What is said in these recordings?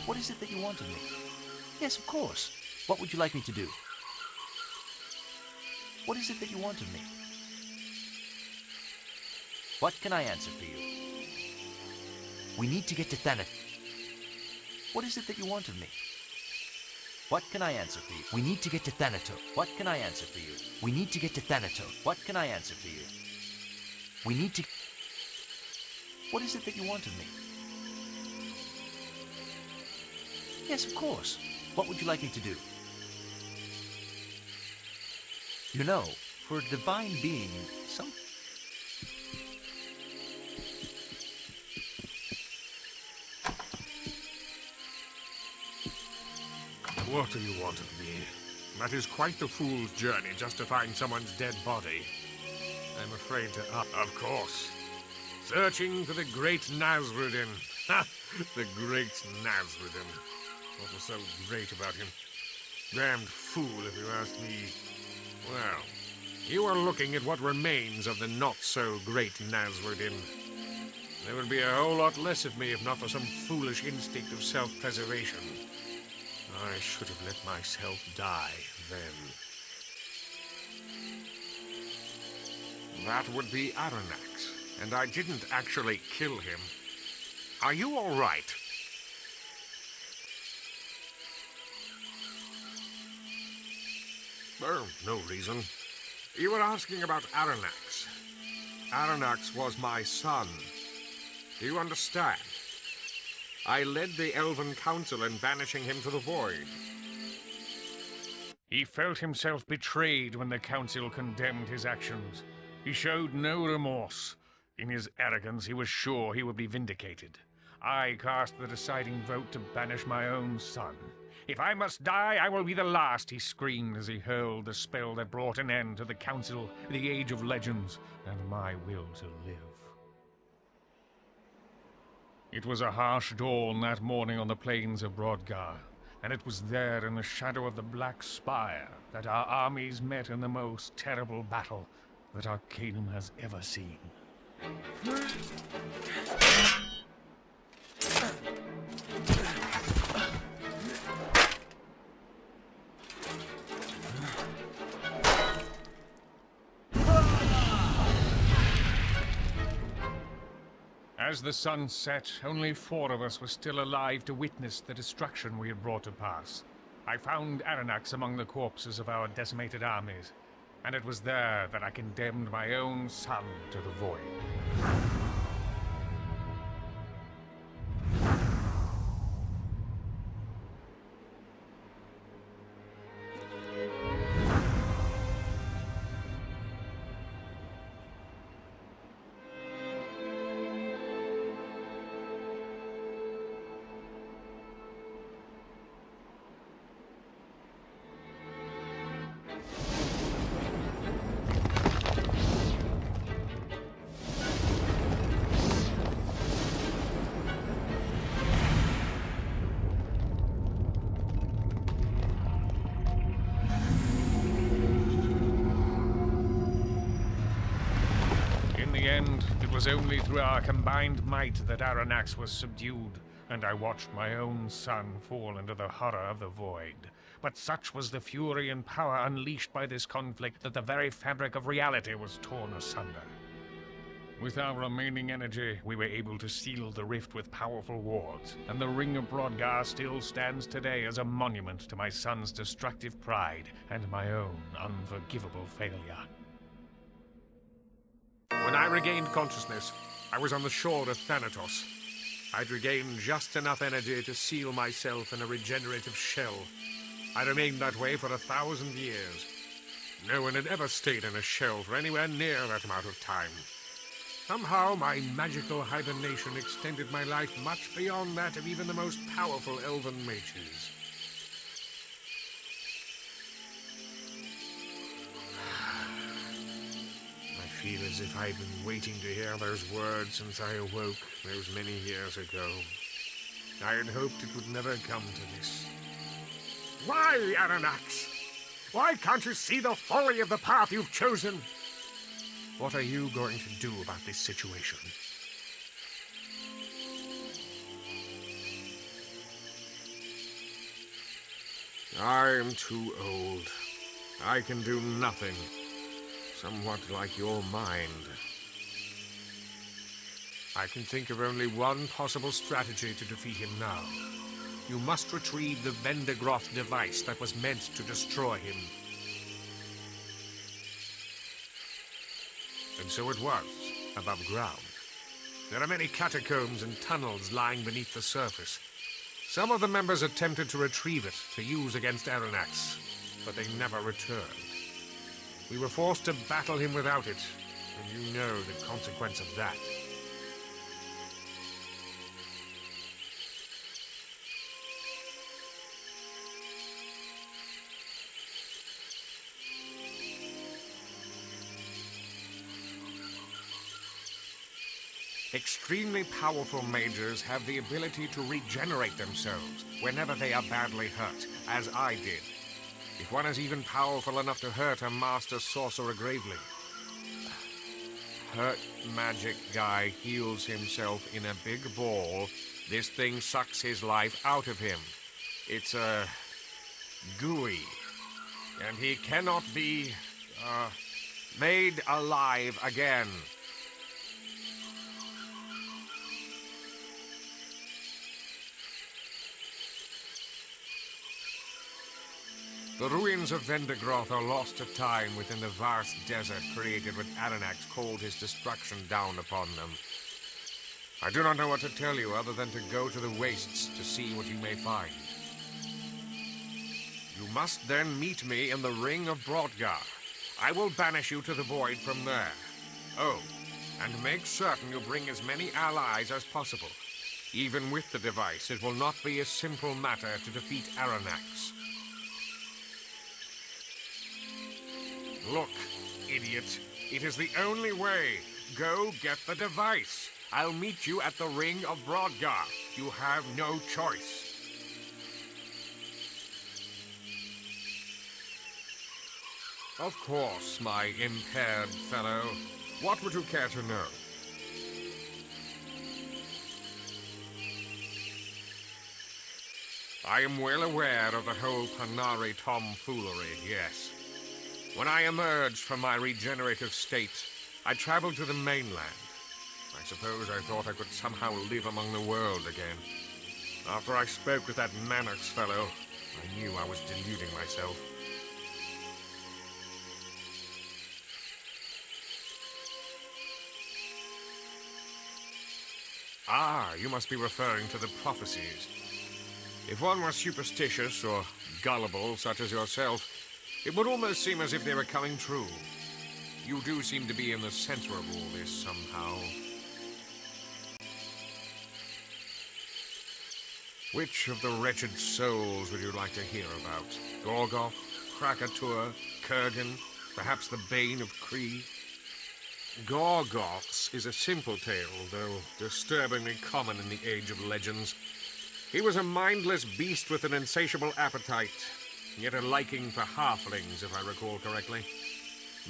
What is it that you want of me? Yes, of course. What would you like me to do? What is it that you want of me? What can I answer for you? We need to get to Thanatos. What is it that you want of me? What can I answer for you? We need to get to Thanatos. What can I answer for you? We need to get to Thanatos. What can I answer for you? We need to... What is it that you want of me? Yes, of course. What would you like me to do? You know, for a divine being, some... What do you want of me? That is quite the fool's journey just to find someone's dead body. I'm afraid to... Of course. Searching for the great Nasruddin. Ha! The great Nasruddin. What was so great about him? Damned fool, if you ask me. Well, you are looking at what remains of the not-so-great Nasruddin. There would be a whole lot less of me if not for some foolish instinct of self-preservation. I should have let myself die then. That would be Arcanum, and I didn't actually kill him. Are you all right? Oh, no reason. You were asking about Arcanum. Arcanum was my son. Do you understand? I led the Elven Council in banishing him to the Void. He felt himself betrayed when the Council condemned his actions. He showed no remorse. In his arrogance, he was sure he would be vindicated. I cast the deciding vote to banish my own son. If I must die, I will be the last, he screamed as he hurled the spell that brought an end to the Council, the Age of Legends, and my will to live. It was a harsh dawn that morning on the plains of Brodgar, and it was there in the shadow of the Black Spire that our armies met in the most terrible battle that Arcanum has ever seen. As the sun set, only 4 of us were still alive to witness the destruction we had brought to pass. I found Arcanum among the corpses of our decimated armies, and it was there that I condemned my own son to the void. It was only through our combined might that Arcanum was subdued, and I watched my own son fall into the horror of the void. But such was the fury and power unleashed by this conflict that the very fabric of reality was torn asunder. With our remaining energy, we were able to seal the rift with powerful wards, and the Ring of Brodgar still stands today as a monument to my son's destructive pride and my own unforgivable failure. When I regained consciousness, I was on the shore of Thanatos. I'd regained just enough energy to seal myself in a regenerative shell. I remained that way for 1,000 years. No one had ever stayed in a shell for anywhere near that amount of time. Somehow, my magical hibernation extended my life much beyond that of even the most powerful elven mages. I feel as if I've been waiting to hear those words since I awoke those many years ago. I had hoped it would never come to this. Why, Arcanum? Why can't you see the folly of the path you've chosen? What are you going to do about this situation? I am too old. I can do nothing. Somewhat like your mind. I can think of only one possible strategy to defeat him now. You must retrieve the Vendigroth device that was meant to destroy him. And so it was, above ground. There are many catacombs and tunnels lying beneath the surface. Some of the members attempted to retrieve it to use against Aranax, but they never returned. We were forced to battle him without it, and you know the consequence of that. Extremely powerful mages have the ability to regenerate themselves whenever they are badly hurt, as I did. If one is even powerful enough to hurt a master sorcerer gravely. Hurt magic guy heals himself in a big ball. This thing sucks his life out of him. It's, gooey. And he cannot be, made alive again. The ruins of Vendigroth are lost to time within the vast desert created when Aranax called his destruction down upon them. I do not know what to tell you other than to go to the wastes to see what you may find. You must then meet me in the Ring of Brodgar. I will banish you to the void from there. Oh, and make certain you bring as many allies as possible. Even with the device, it will not be a simple matter to defeat Aranax. Look, idiot. It is the only way. Go get the device. I'll meet you at the Ring of Brodgar. You have no choice. Of course, my impaired fellow. What would you care to know? I am well aware of the whole Panari tomfoolery, yes. When I emerged from my regenerative state, I traveled to the mainland. I suppose I thought I could somehow live among the world again. After I spoke with that Manox fellow, I knew I was deluding myself. Ah, you must be referring to the prophecies. If one were superstitious or gullible, such as yourself, it would almost seem as if they were coming true. You do seem to be in the center of all this somehow. Which of the wretched souls would you like to hear about? Gorgoth, Krakatoa, Kurgan, perhaps the Bane of Kree? Gorgoth's is a simple tale, though disturbingly common in the Age of Legends. He was a mindless beast with an insatiable appetite, yet a liking for halflings, if I recall correctly.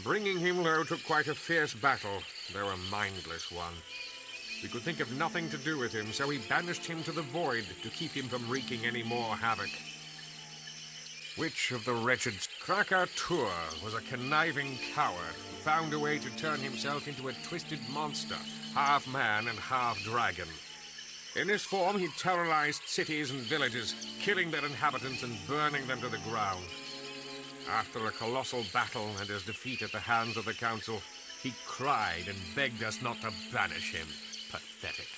Bringing him low took quite a fierce battle, though a mindless one. We could think of nothing to do with him, so we banished him to the void to keep him from wreaking any more havoc. Which of the wretched... Krakatoa was a conniving coward who found a way to turn himself into a twisted monster, half man and half dragon. In this form, he terrorized cities and villages, killing their inhabitants and burning them to the ground. After a colossal battle and his defeat at the hands of the council, he cried and begged us not to banish him. Pathetic.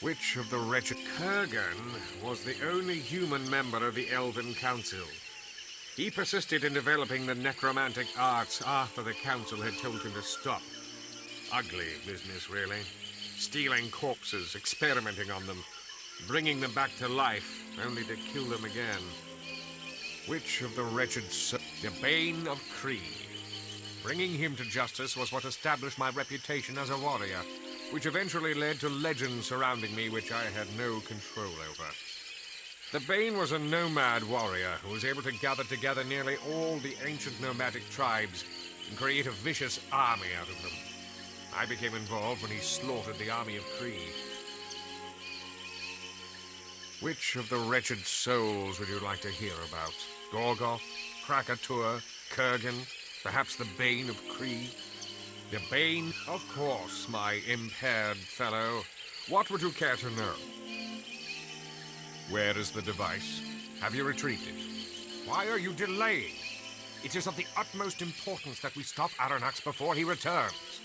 Which of the wretched... Kurgan was the only human member of the Elven Council. He persisted in developing the necromantic arts after the council had told him to stop. Ugly business, really. Stealing corpses, experimenting on them, bringing them back to life, only to kill them again. Which of the wretched... The Bane of Kree. Bringing him to justice was what established my reputation as a warrior, which eventually led to legends surrounding me which I had no control over. The Bane was a nomad warrior who was able to gather together nearly all the ancient nomadic tribes and create a vicious army out of them. I became involved when he slaughtered the army of Kree. Which of the wretched souls would you like to hear about? Gorgoth, Krakatoa, Kurgan, perhaps the Bane of Kree? The Bane? Of course, my impaired fellow. What would you care to know? Where is the device? Have you retrieved it? Why are you delaying? It is of the utmost importance that we stop Aranax before he returns.